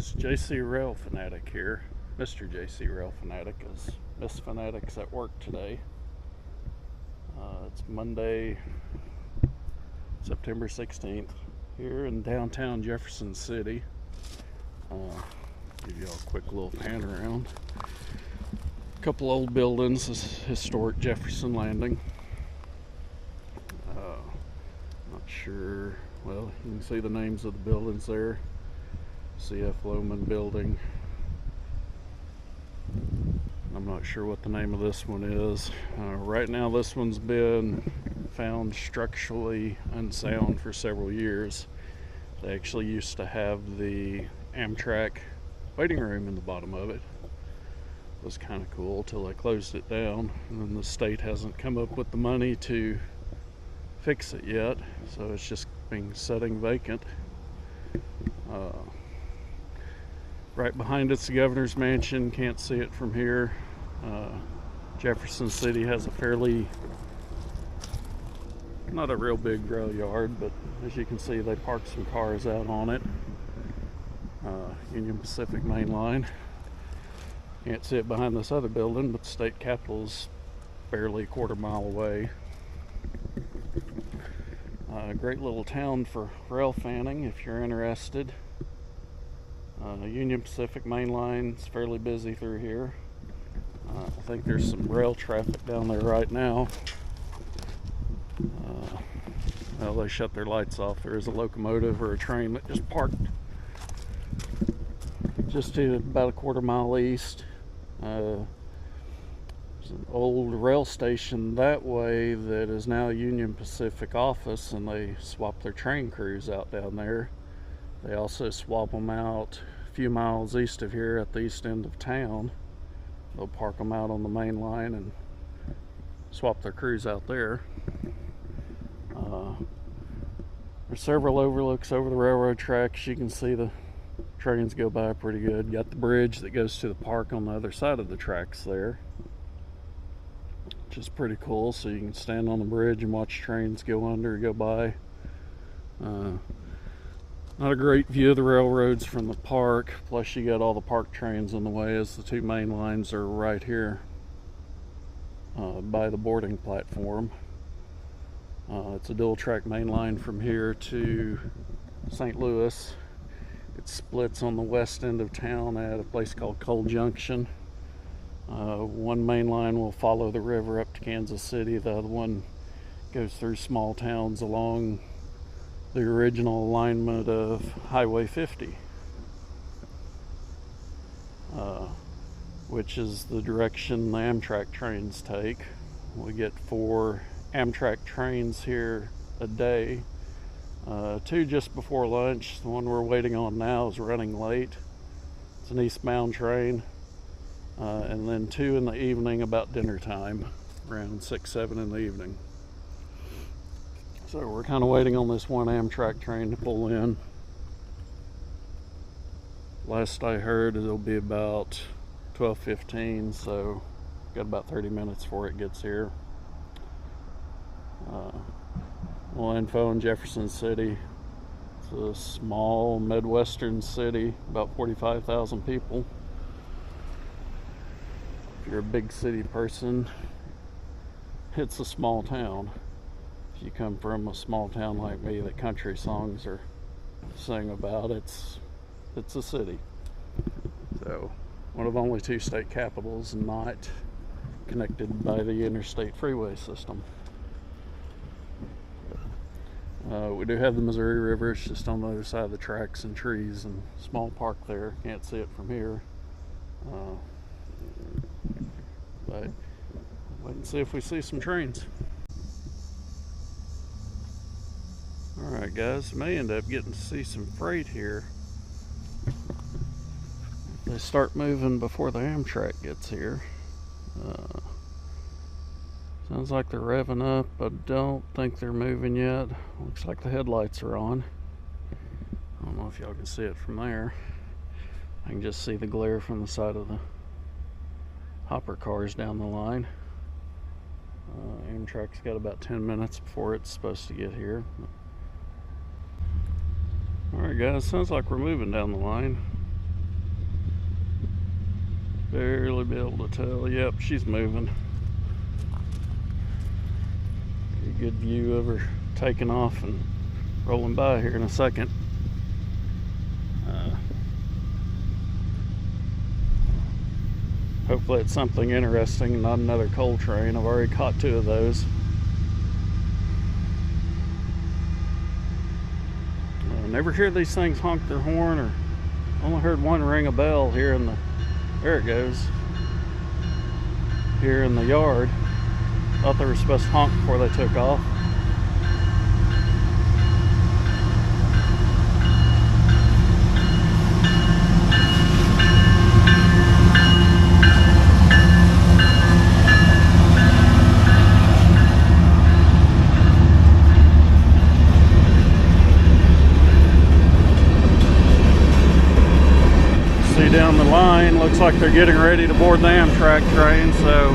guys, JC Rail Fanatic here. Mr. JC Rail Fanatic, as Miss Fanatic's at work today. It's Monday, September 16th, here in downtown Jefferson City. Give you all a quick little pan around. A couple old buildings, this historic Jefferson Landing. Not sure, well, you can see the names of the buildings there. C.F. Lohman building. I'm not sure what the name of this one is. Right now this one's been found structurally unsound for several years. They actually used to have the Amtrak waiting room in the bottom of it. It was kind of cool till they closed it down, and then the state hasn't come up with the money to fix it yet, so it's just been sitting vacant. Right behind it's the governor's mansion. Can't see it from here. Jefferson City has a fairly, not a real big rail yard, but as you can see they parked some cars out on it. Union Pacific main line. Can't see it behind this other building, but the state capitol's barely a quarter mile away. Great little town for rail fanning if you're interested. Union Pacific main line is fairly busy through here. I think there's some rail traffic down there right now. Well, they shut their lights off. There is a locomotive or a train that just parked just to about a quarter mile east. There's an old rail station that way that is now a Union Pacific office, and they swap their train crews out down there. They also swap them out a few miles east of here at the east end of town. They'll park them out on the main line and swap their crews out there. There's several overlooks over the railroad tracks. You can see the trains go by pretty good. You got the bridge that goes to the park on the other side of the tracks there, which is pretty cool. So you can stand on the bridge and watch trains go under, go by. Not a great view of the railroads from the park, plus you got all the park trains in the way, as the two main lines are right here by the boarding platform. It's a dual track main line from here to St. Louis. It splits on the west end of town at a place called Coal Junction. One main line will follow the river up to Kansas City. The other one goes through small towns along the original alignment of Highway 50, which is the direction the Amtrak trains take. We get 4 Amtrak trains here a day. 2 just before lunch. The one we're waiting on now is running late. It's an eastbound train. And then 2 in the evening about dinner time, around 6, 7 in the evening. So we're kind of waiting on this one Amtrak train to pull in. Last I heard it'll be about 12:15, so got about 30 minutes before it gets here. Little info on Jefferson City. It's a small Midwestern city, about 45,000 people. If you're a big city person, it's a small town. If you come from a small town like me that country songs are sing about, it's a city. So one of only 2 state capitals not connected by the interstate freeway system. We do have the Missouri River. It's just on the other side of the tracks and trees and small park there. Can't see it from here. But wait and see if we see some trains. Alright guys, may end up getting to see some freight here. If they start moving before the Amtrak gets here. Sounds like they're revving up. I don't think they're moving yet. Looks like the headlights are on. I don't know if y'all can see it from there. I can just see the glare from the side of the hopper cars down the line. Amtrak's got about 10 minutes before it's supposed to get here. Alright guys, sounds like we're moving down the line. Barely be able to tell. Yep, she's moving. Get a good view of her taking off and rolling by here in a second. Hopefully it's something interesting, not another coal train. I've already caught 2 of those. I never hear these things honk their horn, or only heard one ring a bell here in the, there it goes, here in the yard. Thought they were supposed to honk before they took off. Down the line, looks like they're getting ready to board the Amtrak train, so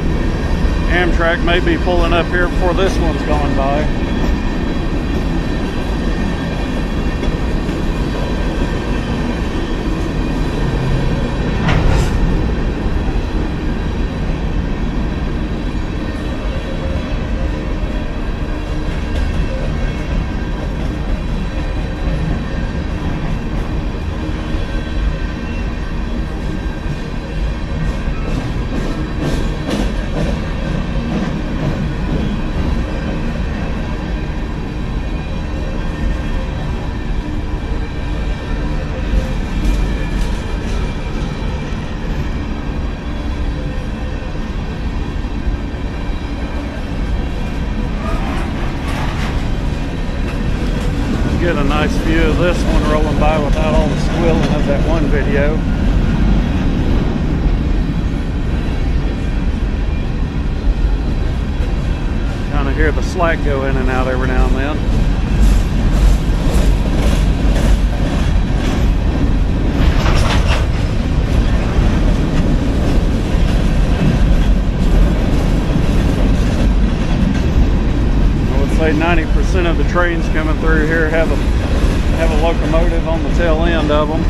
Amtrak may be pulling up here before this one's gone by. Get a nice view of this one rolling by without all the squealing of that one video. Kind of hear the slack go in and out every now and then. Say 90% of the trains coming through here have a locomotive on the tail end of them.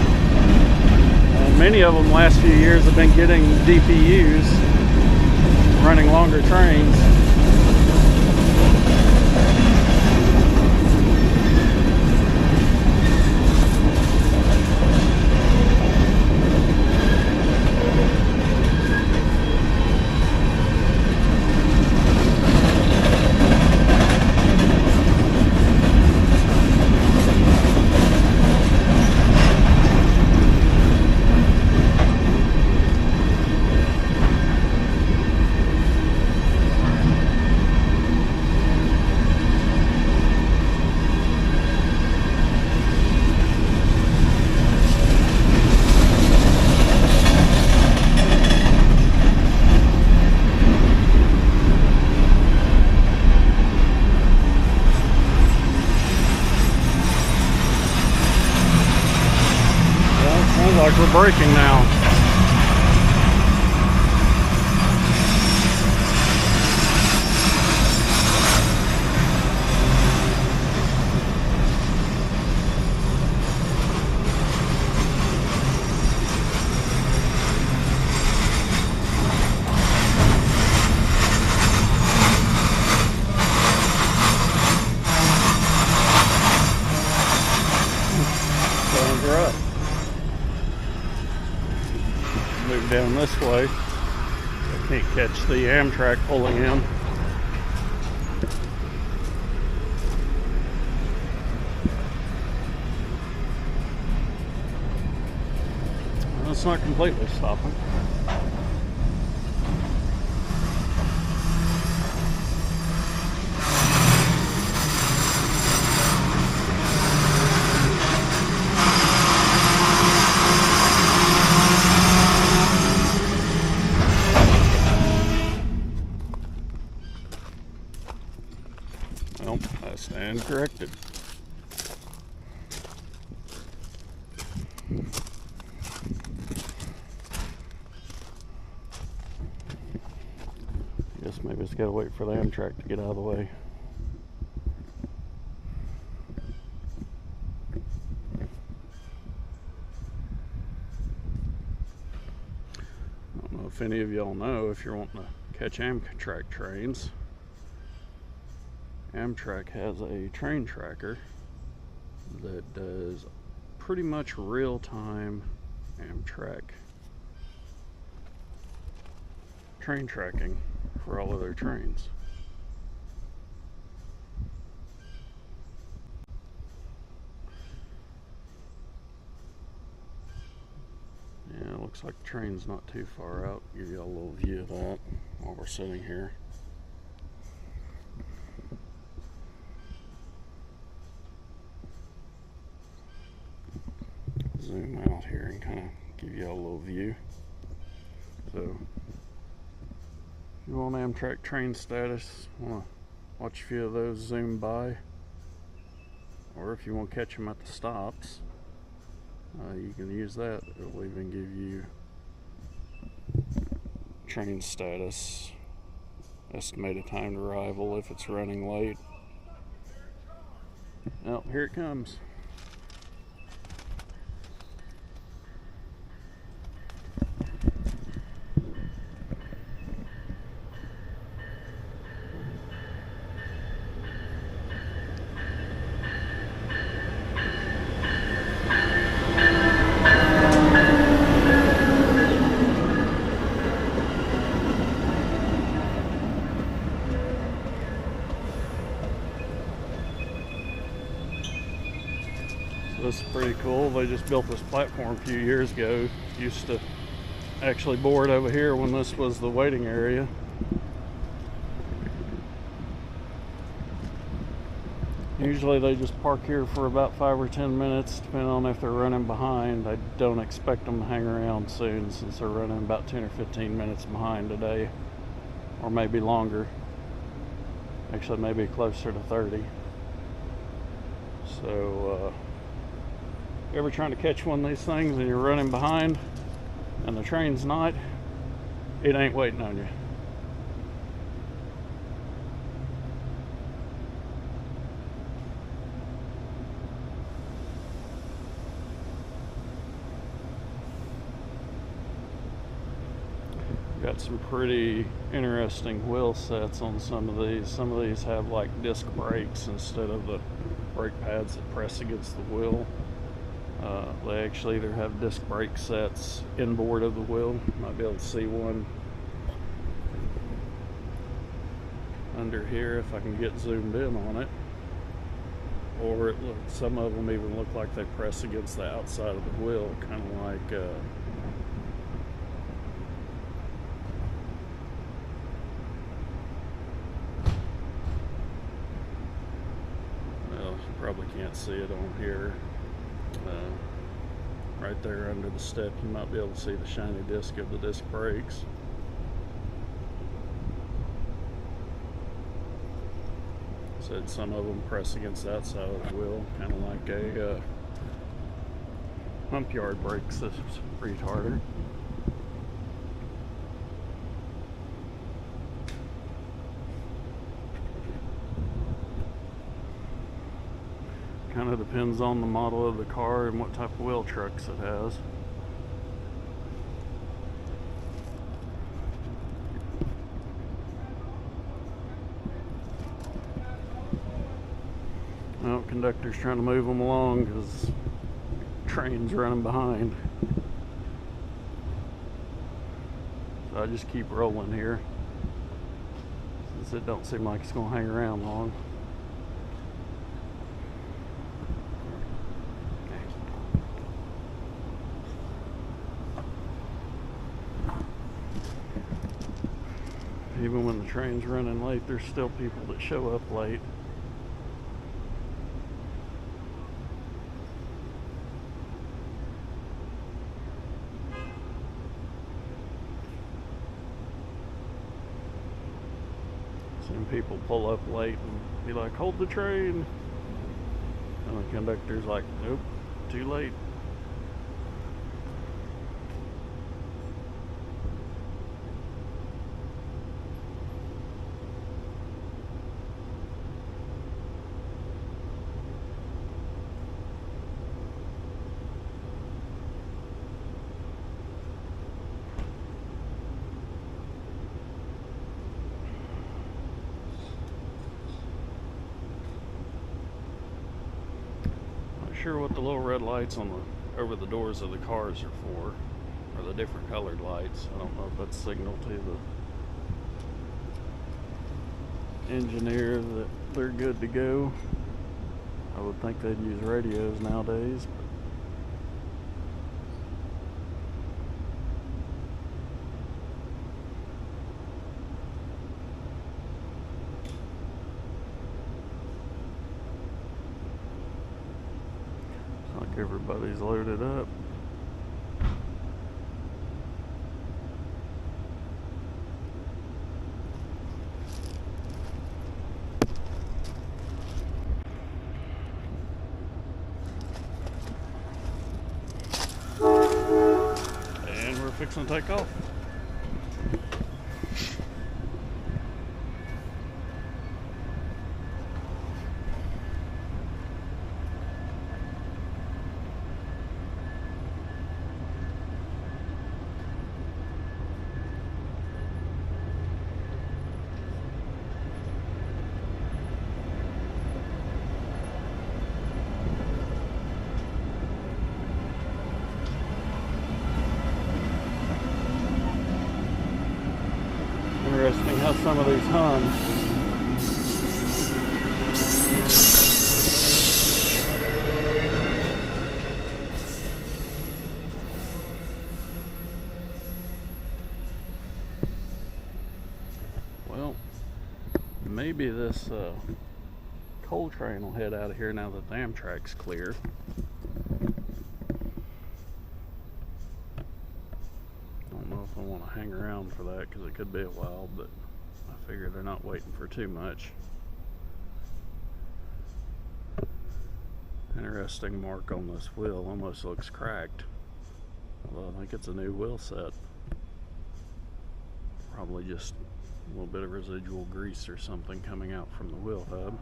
Many of them last few years have been getting DPUs, running longer trains. Like we're braking now. Sounds right. Move down this way. I can't catch the Amtrak pulling in. Well, it's not completely stopping. Well, I stand corrected. Guess maybe it's gotta wait for the Amtrak to get out of the way. I don't know if any of y'all know, if you're wanting to catch Amtrak trains, Amtrak has a train tracker that does pretty much real-time Amtrak train tracking for all of their trains. Yeah, it looks like the train's not too far out. Give you a little view of that while we're sitting here. Zoom out here and kind of give you a little view. So, if you want Amtrak train status, want to watch a few of those zoom by, or if you want to catch them at the stops, you can use that. It'll even give you train status, estimated time to arrival if it's running late. Oh, here it comes. This is pretty cool. They just built this platform a few years ago. Used to actually board over here when this was the waiting area. Usually they just park here for about 5 or 10 minutes, depending on if they're running behind. I don't expect them to hang around soon, since they're running about 10 or 15 minutes behind today, or maybe longer. Actually, maybe closer to 30. So, you ever trying to catch one of these things and you're running behind and the train's not, it ain't waiting on you. Got some pretty interesting wheel sets on some of these. Some of these have like disc brakes instead of the brake pads that press against the wheel. They actually either have disc brake sets inboard of the wheel. You might be able to see one under here if I can get zoomed in on it. Or some of them even look like they press against the outside of the wheel, kind of like well, you probably can't see it on here. Right there under the step, you might be able to see the shiny disc of the disc brakes. Said some of them press against that side of the wheel, kind of like a hump yard brake system retarder. Kind of depends on the model of the car and what type of wheel trucks it has. Well, conductor's trying to move them along because train's running behind. So I just keep rolling here, since it don't seem like it's going to hang around long. Even when the train's running late, there's still people that show up late. Some people pull up late and be like, "Hold the train." And the conductor's like, "Nope, too late." sure what the little red lights on the over the doors of the cars are for, or the different colored lights. I don't know if that's signal to the engineer that they're good to go. I would think they'd use radios nowadays. Looks like everybody's loaded up. Fixing to take off. Interesting how some of these hum. Well, maybe this coal train will head out of here now that the Amtrak's clear. I want to hang around for that because it could be a while, but I figure they're not waiting for too much. Interesting mark on this wheel, almost looks cracked. Although I think it's a new wheel set. Probably just a little bit of residual grease or something coming out from the wheel hub.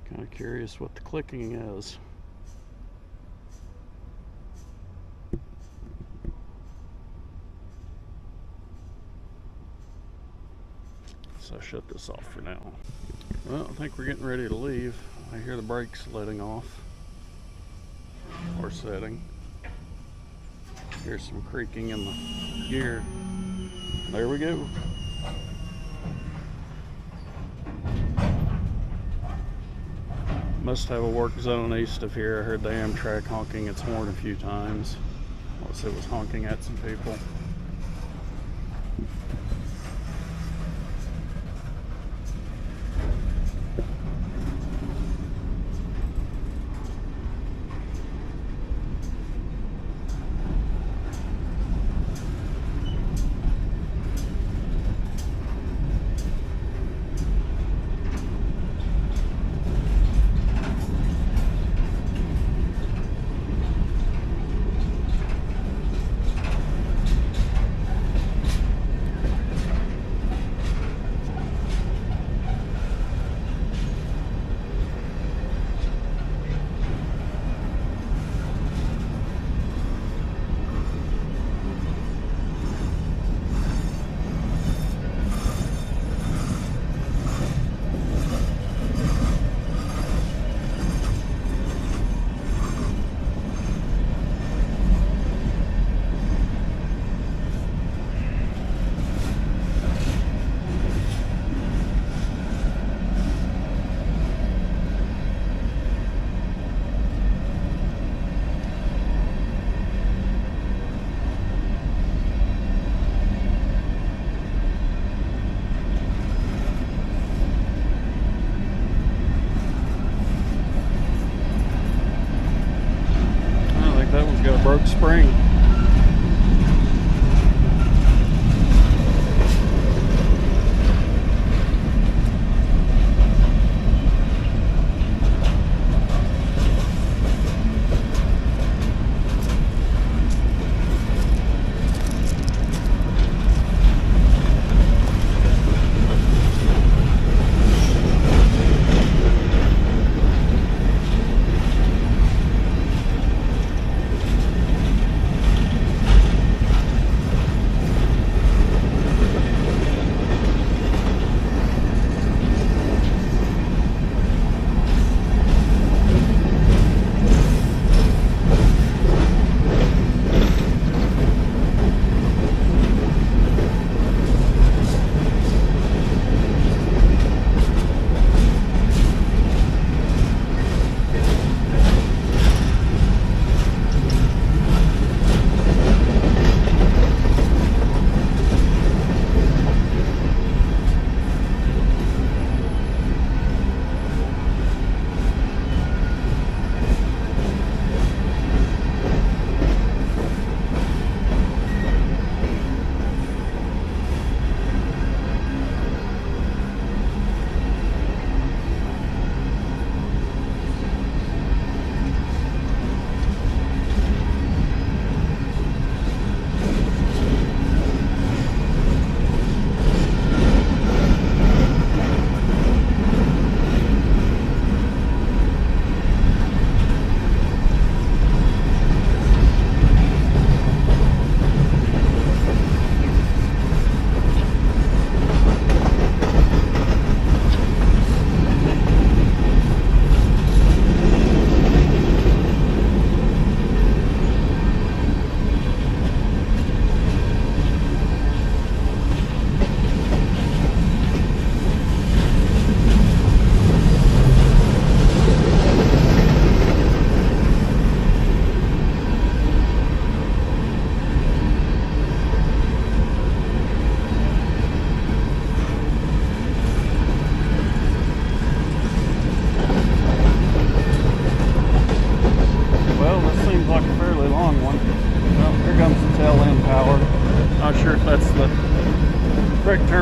Kind of curious what the clicking is. So I'll shut this off for now. Well, I think we're getting ready to leave. I hear the brakes letting off or setting. Here's some creaking in the gear. There we go. Must have a work zone east of here. I heard the Amtrak honking its horn a few times. Unless it was honking at some people. Broke spring.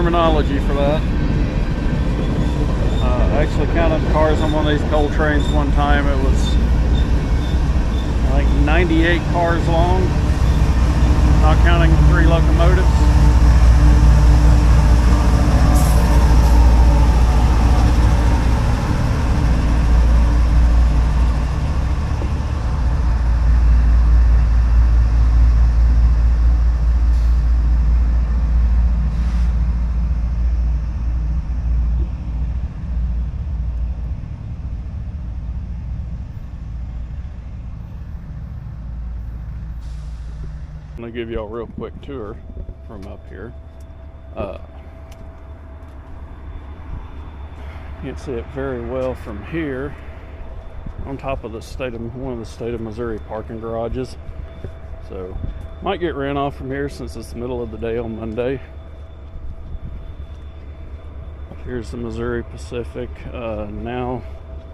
terminology for that. I actually counted cars on one of these coal trains one time. It was like 98 cars long, not counting 3 locomotives. I'm going to give you a real quick tour from up here. You can see it very well from here on top of one of the state of Missouri parking garages. So might get ran off from here since it's the middle of the day on Monday. Here's the Missouri Pacific, now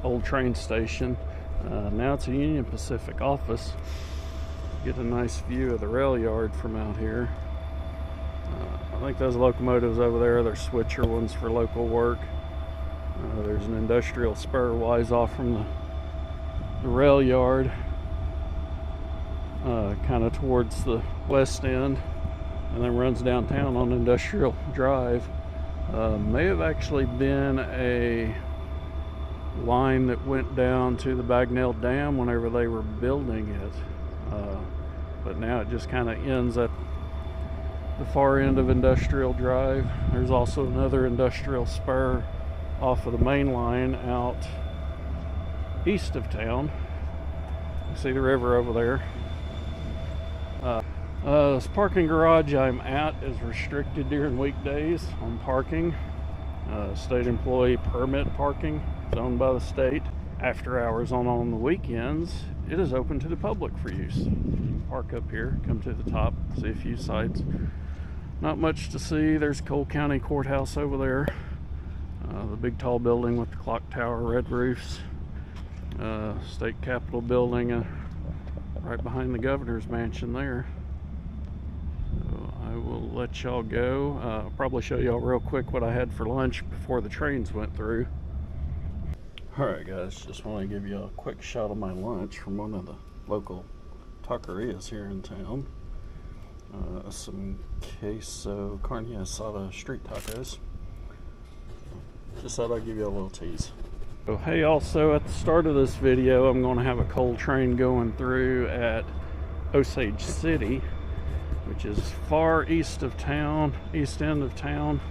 old train station. Now it's a Union Pacific office. Get a nice view of the rail yard from out here. I think those locomotives over there, they're switcher ones for local work. There's an industrial spur wise off from the rail yard, kind of towards the west end, and then runs downtown on Industrial Drive. May have actually been a line that went down to the Bagnell Dam whenever they were building it. But now it just kind of ends at the far end of Industrial Drive. There's also another industrial spur off of the main line out east of town. You see the river over there. This parking garage I'm at is restricted during weekdays on parking. State employee permit parking. It's owned by the state. After hours on the weekends, it is open to the public for use. You can park up here, come to the top, see a few sights. Not much to see. There's Cole County Courthouse over there. The big tall building with the clock tower, red roofs. State Capitol building right behind the governor's mansion there. So I will let y'all go. I'll probably show y'all real quick what I had for lunch before the trains went through. Alright guys, just want to give you a quick shot of my lunch from one of the local taquerias here in town. Some queso carne asada street tacos. Just thought I'd give you a little tease. So hey, also at the start of this video, I'm going to have a coal train going through at Osage City, which is far east of town, east end of town,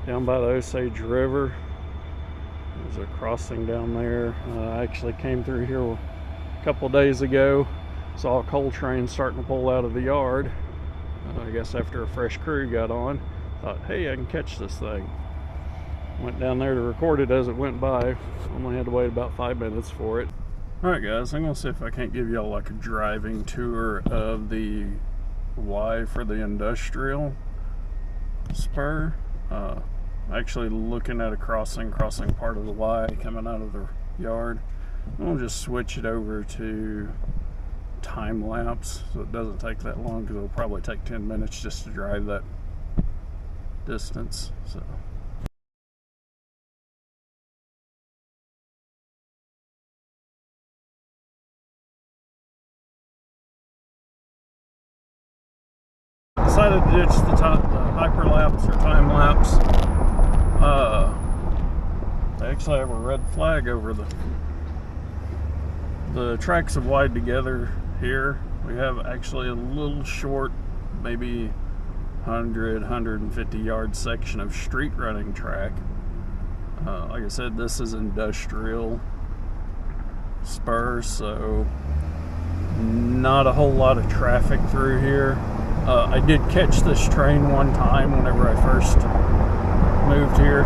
down by the Osage River. There's a crossing down there. I actually came through here a couple days ago, saw a coal train starting to pull out of the yard. I guess after a fresh crew got on, thought, hey, I can catch this thing. Went down there to record it as it went by. Only had to wait about 5 minutes for it. Alright guys, I'm going to see if I can't give y'all like a driving tour of the Y for the industrial spur. Actually looking at a crossing part of the Y coming out of the yard. I'm going to just switch it over to time lapse so it doesn't take that long, because it'll probably take 10 minutes just to drive that distance. So decided to ditch the hyperlapse or time lapse. They actually have a red flag over the tracks have widened together here. We have actually a little short, maybe 150 yard section of street running track. Like I said, this is industrial spur, so not a whole lot of traffic through here. I did catch this train one time whenever I first moved here.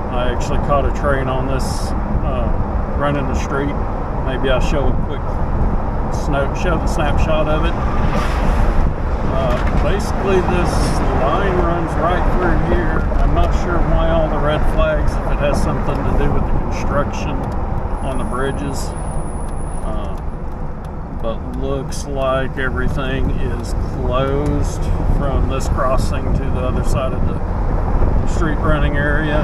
I actually caught a train on this running the street. Maybe I'll show a quick show the snapshot of it. Basically this line runs right through here. I'm not sure why all the red flags, if it has something to do with the construction on the bridges. but looks like everything is closed from this crossing to the other side of the street running area.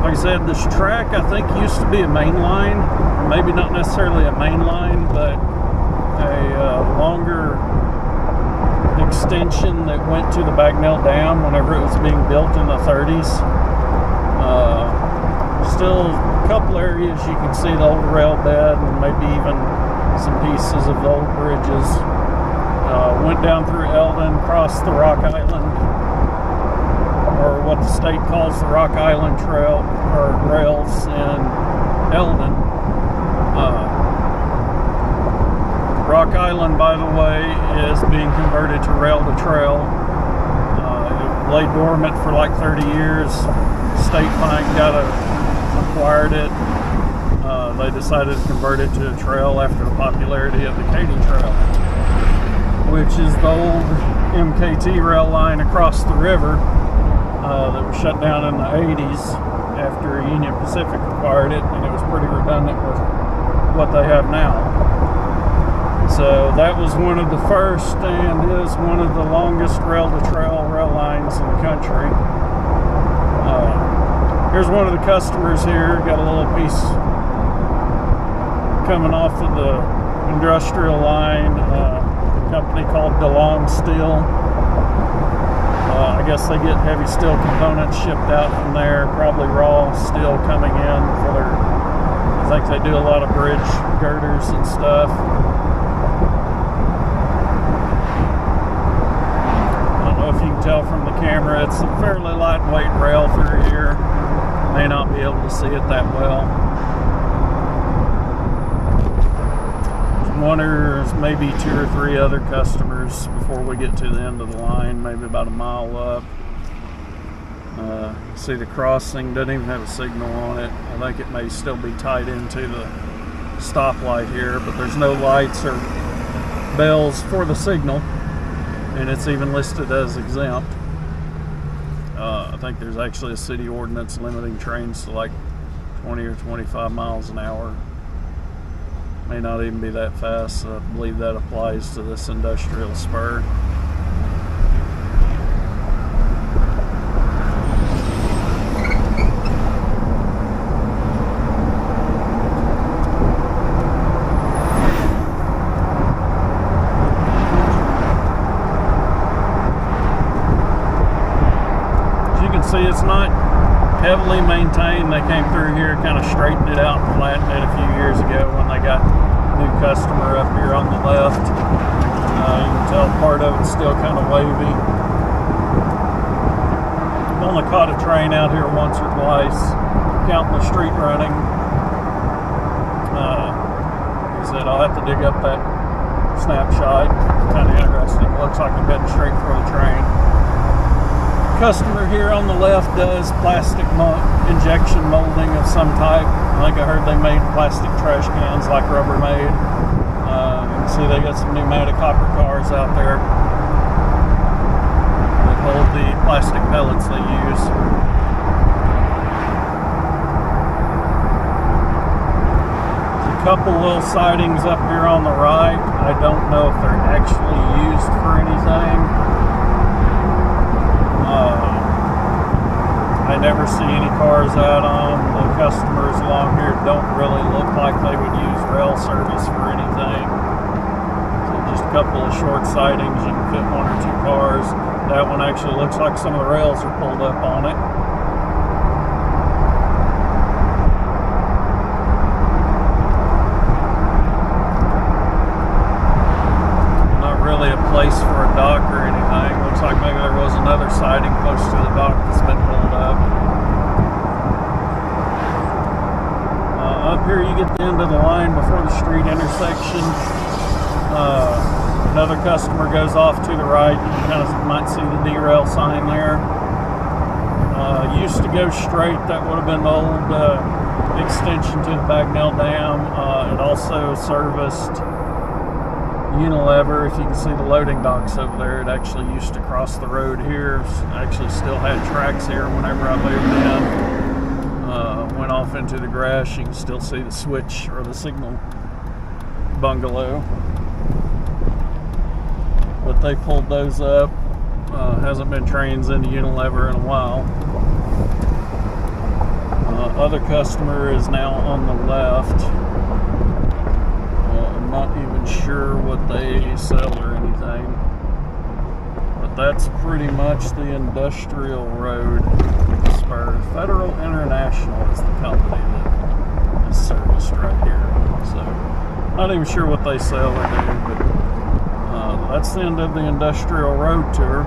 Like I said, this track I think used to be a main line, or maybe not necessarily a main line, but a longer extension that went to the Bagnell Dam whenever it was being built in the 30s. Still a couple areas you can see the old rail bed and maybe even some pieces of the old bridges. Went down through Eldon, crossed the Rock Island, or what the state calls the Rock Island Trail, or rails in Eldon. Rock Island, by the way, is being converted to rail to trail. It lay dormant for like 30 years. State acquired it. They decided to convert it to a trail after the popularity of the Katy Trail, which is the old MKT rail line across the river that was shut down in the 80s after Union Pacific acquired it, and it was pretty redundant with what they have now. So that was one of the first and is one of the longest rail-to-trail rail lines in the country. Here's one of the customers here. Got a little piece coming off of the industrial line. A company called DeLong Steel. I guess they get heavy steel components shipped out from there. Probably raw steel coming in for their. I think they do a lot of bridge girders and stuff. If you can tell from the camera, it's a fairly lightweight rail through here. May not be able to see it that well. One or maybe 2 or 3 other customers before we get to the end of the line, maybe about a mile up. See the crossing doesn't even have a signal on it. I think it may still be tied into the stoplight here, but there's no lights or bells for the signal. And it's even listed as exempt. I think there's actually a city ordinance limiting trains to like 20 or 25 miles an hour. May not even be that fast. I believe that applies to this industrial spur. See, it's not heavily maintained. They came through here, kind of straightened it out and flattened it a few years ago when they got a new customer up here on the left. You can tell part of it's still kind of wavy. I've only caught a train out here once or twice, counting the street running. Like I said, I'll have to dig up that snapshot. Kind of interesting. It looks like I'm heading straight for the train. Customer here on the left does plastic injection molding of some type. I think I heard they made plastic trash cans like Rubbermaid. You can see they got some pneumatic hopper cars out there that hold the plastic pellets they use. There's a couple little sidings up here on the right. I don't know if they're actually used for anything. I never see any cars out on them. The customers along here don't really look like they would use rail service for anything. So just a couple of short sidings, you can fit 1 or 2 cars. That one actually looks like some of the rails are pulled up on it. Not really a place for a dock or anything. Looks like maybe there was another siding close to the dock that's been pulled up. Up here you get the end of the line before the street intersection. Another customer goes off to the right. You kind of might see the derail sign there. Used to go straight. That would have been the old extension to the Bagnell Dam. It also serviced Unilever. If you can see the loading docks over there, it actually used to cross the road here. Actually still had tracks here whenever I moved in. Went off into the grass. You can still see the switch or the signal bungalow. But they pulled those up. Hasn't been trains into Unilever in a while. Other customer is now on the left. I'm not even sure what they sell or anything. But that's pretty much the industrial road spur. Federal International is the company that is serviced right here. So, not even sure what they sell or do, but that's the end of the industrial road tour.